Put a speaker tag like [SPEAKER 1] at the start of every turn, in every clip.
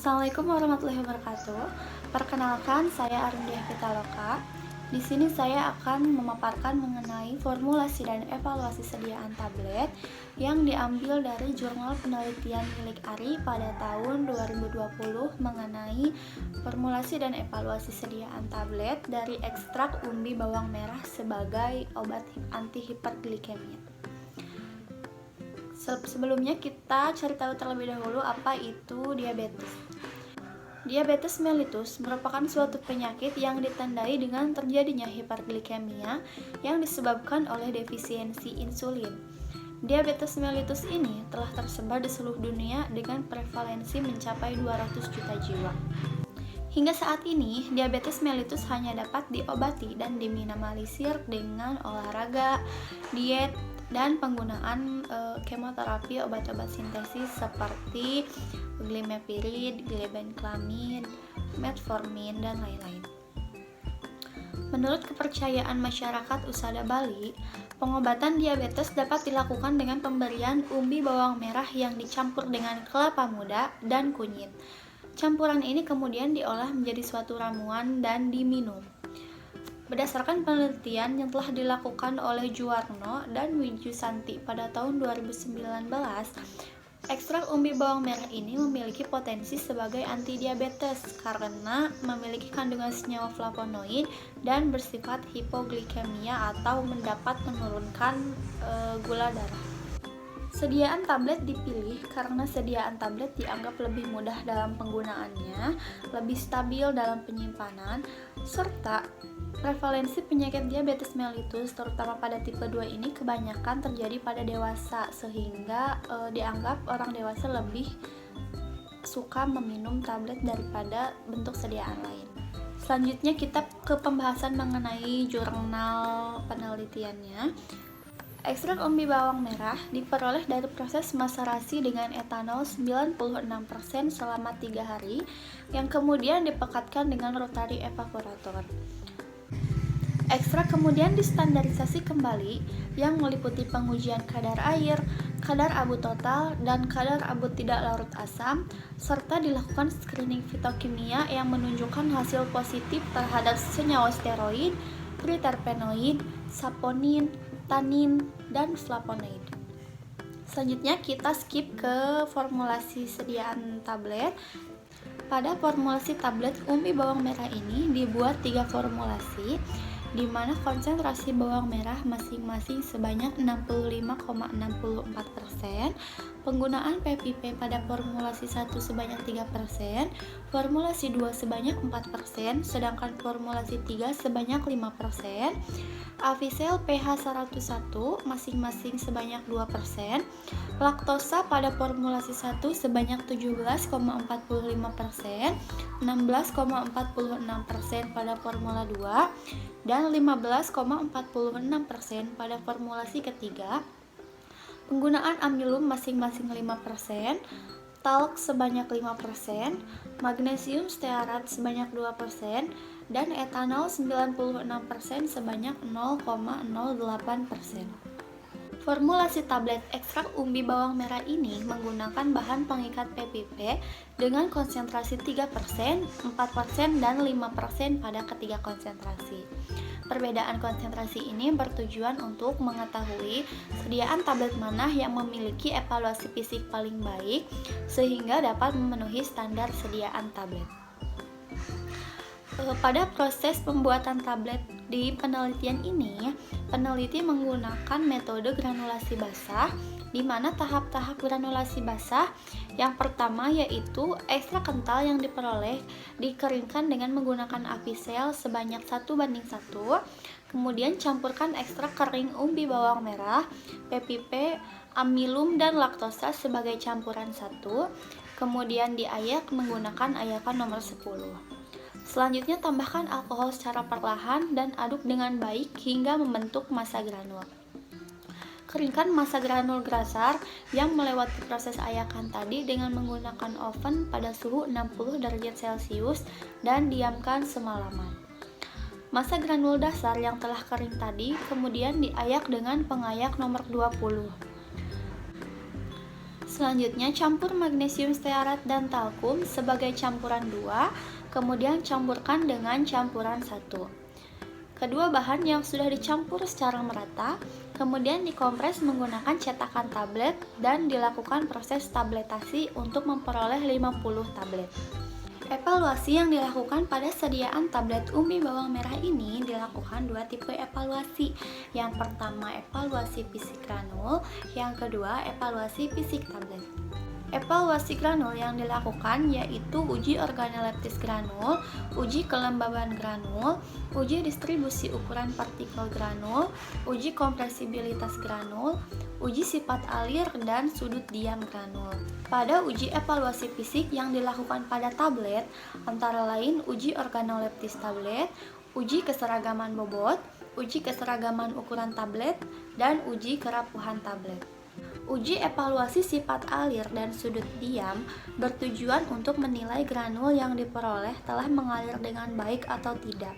[SPEAKER 1] Assalamualaikum warahmatullahi wabarakatuh. Perkenalkan, saya Arundiah Pitaloka. Di sini saya akan memaparkan mengenai formulasi dan evaluasi sediaan tablet yang diambil dari jurnal penelitian milik ARI pada tahun 2020 mengenai formulasi dan evaluasi sediaan tablet dari ekstrak umbi bawang merah sebagai obat anti-hiperglikemia. Sebelumnya kita cari tahu terlebih dahulu apa itu diabetes. Diabetes mellitus merupakan suatu penyakit yang ditandai dengan terjadinya hiperglikemia yang disebabkan oleh defisiensi insulin. Diabetes mellitus ini telah tersebar di seluruh dunia dengan prevalensi mencapai 200 juta jiwa. Hingga saat ini, diabetes mellitus hanya dapat diobati dan diminimalisir dengan olahraga, diet, dan penggunaan kemoterapi obat-obat sintesis seperti glimepirid, glibenclamid, metformin, dan lain-lain. Menurut kepercayaan masyarakat Usada Bali, pengobatan diabetes dapat dilakukan dengan pemberian umbi bawang merah yang dicampur dengan kelapa muda dan kunyit. Campuran ini kemudian diolah menjadi suatu ramuan dan diminum. Berdasarkan penelitian yang telah dilakukan oleh Juwarno dan Wijusanti pada tahun 2019, ekstrak umbi bawang merah ini memiliki potensi sebagai antidiabetes karena memiliki kandungan senyawa flavonoid dan bersifat hipoglikemia atau mendapat menurunkan gula darah. Sediaan tablet dipilih karena sediaan tablet dianggap lebih mudah dalam penggunaannya, lebih stabil dalam penyimpanan, serta prevalensi penyakit diabetes mellitus terutama pada tipe 2 ini kebanyakan terjadi pada dewasa sehingga dianggap orang dewasa lebih suka meminum tablet daripada bentuk sediaan lain. Selanjutnya kita ke pembahasan mengenai jurnal penelitiannya. Ekstrak umbi bawang merah diperoleh dari proses maserasi dengan etanol 96% selama 3 hari yang kemudian dipekatkan dengan rotary evaporator. Ekstrak kemudian distandarisasi kembali yang meliputi pengujian kadar air, kadar abu total, dan kadar abu tidak larut asam, serta dilakukan screening fitokimia yang menunjukkan hasil positif terhadap senyawa steroid, triterpenoid, saponin, tanin, dan flavonoid. Selanjutnya kita skip ke formulasi sediaan tablet. Pada formulasi tablet umbi bawang merah ini dibuat 3 formulasi di mana konsentrasi bawang merah masing-masing sebanyak 65,64%, penggunaan PPP pada formulasi 1 sebanyak 3%, formulasi 2 sebanyak 4%, sedangkan formulasi 3 sebanyak 5%, Avisel pH 101 masing-masing sebanyak 2%, laktosa pada formulasi 1 sebanyak 17,45%, 16,46% pada formula 2, dan 15,46% pada formulasi ketiga. Penggunaan amilum masing-masing 5%, talk sebanyak 5%, magnesium stearat sebanyak 2%, dan etanol 96% sebanyak 0,08%. Formulasi tablet ekstrak umbi bawang merah ini menggunakan bahan pengikat PPP dengan konsentrasi 3%, 4%, dan 5% pada ketiga konsentrasi. Perbedaan konsentrasi ini bertujuan untuk mengetahui sediaan tablet mana yang memiliki evaluasi fisik paling baik sehingga dapat memenuhi standar sediaan tablet. Pada proses pembuatan tablet di penelitian ini, peneliti menggunakan metode granulasi basah, di mana tahap-tahap granulasi basah yang pertama yaitu ekstrak kental yang diperoleh dikeringkan dengan menggunakan Avisel sebanyak 1:1, kemudian campurkan ekstrak kering umbi bawang merah, PPP, amilum, dan laktosa sebagai campuran 1, kemudian diayak menggunakan ayakan nomor 10. Selanjutnya tambahkan alkohol secara perlahan dan aduk dengan baik hingga membentuk massa granul. Keringkan massa granul grasar yang melewati proses ayakan tadi dengan menggunakan oven pada suhu 60 derajat Celcius dan diamkan semalaman. Massa granul dasar yang telah kering tadi kemudian diayak dengan pengayak nomor 20. Selanjutnya, campur magnesium stearat dan talkum sebagai campuran 2, kemudian campurkan dengan campuran 1. Kedua bahan yang sudah dicampur secara merata, kemudian dikompres menggunakan cetakan tablet dan dilakukan proses tabletasi untuk memperoleh 50 tablet. Evaluasi yang dilakukan pada sediaan tablet umbi bawang merah ini dilakukan dua tipe evaluasi. Yang pertama evaluasi fisik granul, yang kedua evaluasi fisik tablet. Evaluasi granul yang dilakukan yaitu uji organoleptis granul, uji kelembaban granul, uji distribusi ukuran partikel granul, uji kompresibilitas granul, uji sifat alir dan sudut diam granul. Pada uji evaluasi fisik yang dilakukan pada tablet, antara lain uji organoleptis tablet, uji keseragaman bobot, uji keseragaman ukuran tablet, dan uji kerapuhan tablet. Uji evaluasi sifat alir dan sudut diam bertujuan untuk menilai granul yang diperoleh telah mengalir dengan baik atau tidak,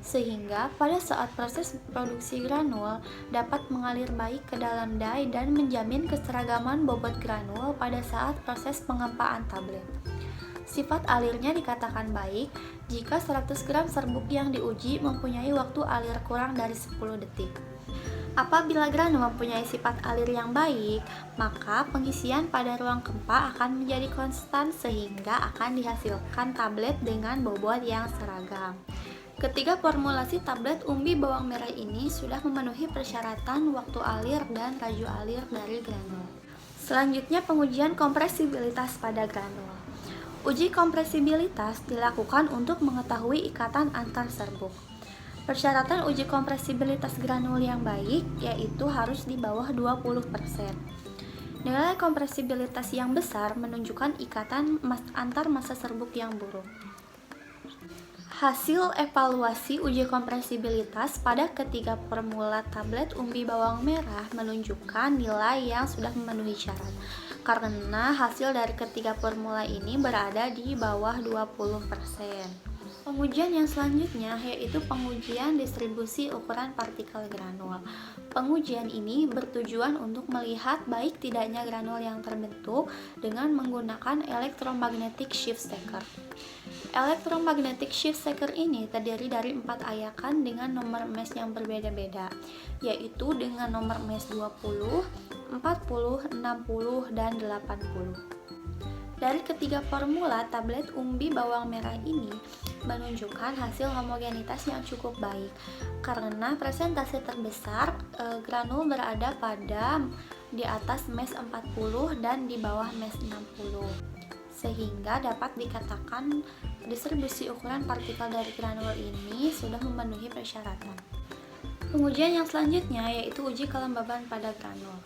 [SPEAKER 1] sehingga pada saat proses produksi granul dapat mengalir baik ke dalam die dan menjamin keseragaman bobot granul pada saat proses pengempaan tablet. Sifat alirnya dikatakan baik jika 100 gram serbuk yang diuji mempunyai waktu alir kurang dari 10 detik. Apabila granul mempunyai sifat alir yang baik, maka pengisian pada ruang kempa akan menjadi konstan sehingga akan dihasilkan tablet dengan bobot yang seragam. Ketiga formulasi tablet umbi bawang merah ini sudah memenuhi persyaratan waktu alir dan laju alir dari granul. Selanjutnya pengujian kompresibilitas pada granul. Uji kompresibilitas dilakukan untuk mengetahui ikatan antar serbuk. Persyaratan uji kompresibilitas granul yang baik yaitu harus di bawah 20%. Nilai kompresibilitas yang besar menunjukkan ikatan antar massa serbuk yang buruk. Hasil evaluasi uji kompresibilitas pada ketiga formula tablet umbi bawang merah menunjukkan nilai yang sudah memenuhi syarat, karena hasil dari ketiga formula ini berada di bawah 20%. Pengujian yang selanjutnya yaitu pengujian distribusi ukuran partikel granul. Pengujian ini bertujuan untuk melihat baik tidaknya granul yang terbentuk dengan menggunakan electromagnetic shift shaker. Electromagnetic shift shaker ini terdiri dari 4 ayakan dengan nomor mesh yang berbeda-beda, yaitu dengan nomor mesh 20, 40, 60, dan 80. Dari ketiga formula, tablet umbi bawang merah ini menunjukkan hasil homogenitas yang cukup baik karena presentase terbesar granul berada pada di atas mesh 40 dan di bawah mesh 60, sehingga dapat dikatakan distribusi ukuran partikel dari granul ini sudah memenuhi persyaratan. Pengujian yang selanjutnya yaitu uji kelembaban pada granul.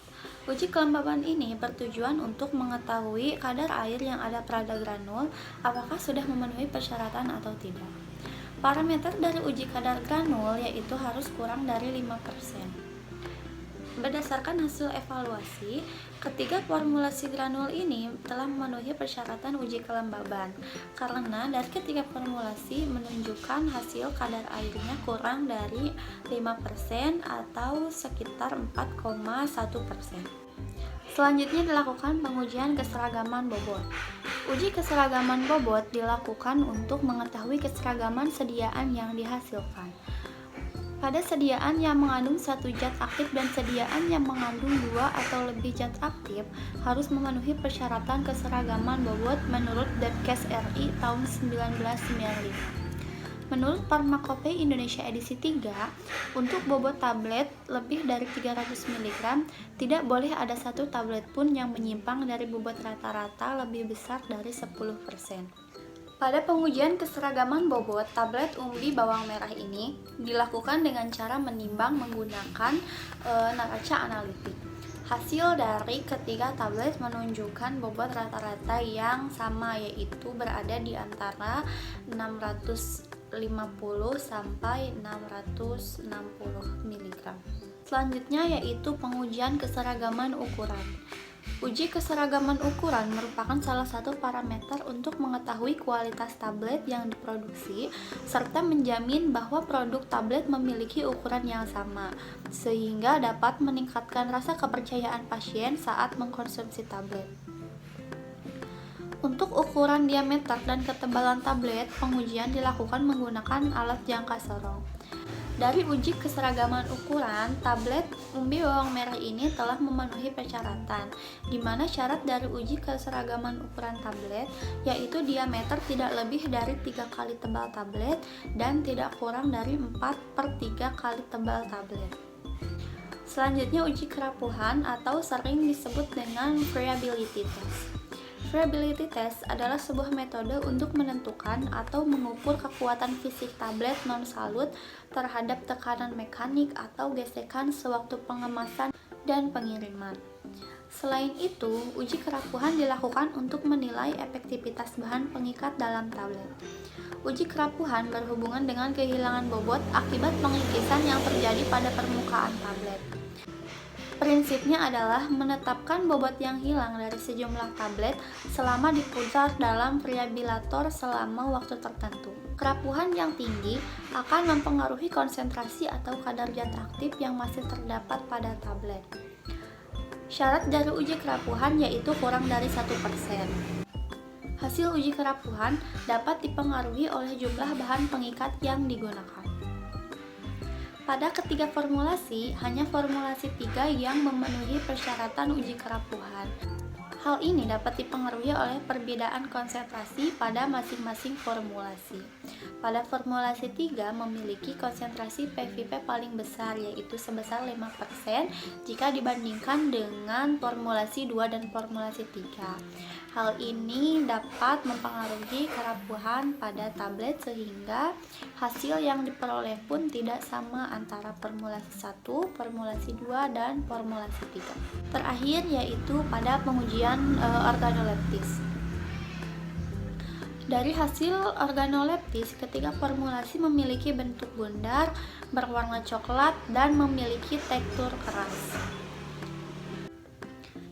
[SPEAKER 1] Uji kelembaban ini bertujuan untuk mengetahui kadar air yang ada pada granul apakah sudah memenuhi persyaratan atau tidak. Parameter dari uji kadar granul yaitu harus kurang dari 5%. Berdasarkan hasil evaluasi, ketiga formulasi granul ini telah memenuhi persyaratan uji kelembaban karena dari ketiga formulasi menunjukkan hasil kadar airnya kurang dari 5% atau sekitar 4,1%. Selanjutnya dilakukan pengujian keseragaman bobot. Uji keseragaman bobot dilakukan untuk mengetahui keseragaman sediaan yang dihasilkan. Pada sediaan yang mengandung satu zat aktif dan sediaan yang mengandung 2 atau lebih zat aktif harus memenuhi persyaratan keseragaman bobot menurut Debcast RI tahun 1995. Menurut Pharmacopeia Indonesia edisi 3, untuk bobot tablet lebih dari 300 mg, tidak boleh ada satu tablet pun yang menyimpang dari bobot rata-rata lebih besar dari 10%. Pada pengujian keseragaman bobot tablet umbi bawang merah ini dilakukan dengan cara menimbang menggunakan neraca analitik. Hasil dari ketiga tablet menunjukkan bobot rata-rata yang sama, yaitu berada di antara 650 sampai 660 mg. Selanjutnya yaitu pengujian keseragaman ukuran. Uji keseragaman ukuran merupakan salah satu parameter untuk mengetahui kualitas tablet yang diproduksi serta menjamin bahwa produk tablet memiliki ukuran yang sama, sehingga dapat meningkatkan rasa kepercayaan pasien saat mengkonsumsi tablet. Untuk ukuran diameter dan ketebalan tablet, pengujian dilakukan menggunakan alat jangka sorong. Dari uji keseragaman ukuran, tablet umbi bawang merah ini telah memenuhi persyaratan, di mana syarat dari uji keseragaman ukuran tablet yaitu diameter tidak lebih dari 3 kali tebal tablet dan tidak kurang dari 4/3 kali tebal tablet. Selanjutnya uji kerapuhan atau sering disebut dengan friability test. Friability test adalah sebuah metode untuk menentukan atau mengukur kekuatan fisik tablet non-salut terhadap tekanan mekanik atau gesekan sewaktu pengemasan dan pengiriman. Selain itu, uji kerapuhan dilakukan untuk menilai efektivitas bahan pengikat dalam tablet. Uji kerapuhan berhubungan dengan kehilangan bobot akibat pengikisan yang terjadi pada permukaan tablet. Prinsipnya adalah menetapkan bobot yang hilang dari sejumlah tablet selama diputar dalam friabilator selama waktu tertentu. Kerapuhan yang tinggi akan mempengaruhi konsentrasi atau kadar zat aktif yang masih terdapat pada tablet. Syarat dari uji kerapuhan yaitu kurang dari 1%. Hasil uji kerapuhan dapat dipengaruhi oleh jumlah bahan pengikat yang digunakan. Pada ketiga formulasi, hanya formulasi 3 yang memenuhi persyaratan uji kerapuhan. Hal ini dapat dipengaruhi oleh perbedaan konsentrasi pada masing-masing formulasi. Pada formulasi 3 memiliki konsentrasi PVP paling besar yaitu sebesar 5% jika dibandingkan dengan formulasi 2 dan formulasi 3. Hal ini dapat mempengaruhi kerapuhan pada tablet sehingga hasil yang diperoleh pun tidak sama antara formulasi 1, formulasi 2, dan formulasi 3. Terakhir yaitu pada pengujian organoleptis. Dari hasil organoleptis, ketiga formulasi memiliki bentuk bundar, berwarna coklat, dan memiliki tekstur keras.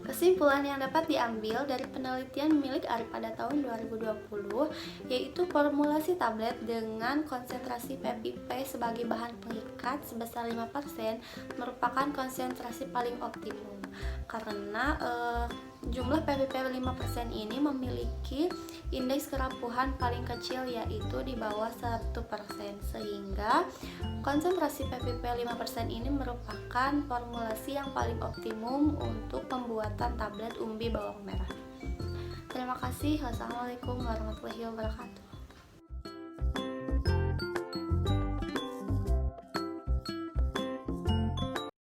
[SPEAKER 1] Kesimpulan yang dapat diambil dari penelitian milik ARI pada tahun 2020 yaitu formulasi tablet dengan konsentrasi PVP sebagai bahan pengikat sebesar 5% merupakan konsentrasi paling optimum karena jumlah PVP 5% ini memiliki indeks kerapuhan paling kecil yaitu di bawah 1%, sehingga konsentrasi PVP 5% ini merupakan formulasi yang paling optimum untuk pembuatan tablet umbi bawang merah. Terima kasih. Wassalamualaikum warahmatullahi wabarakatuh.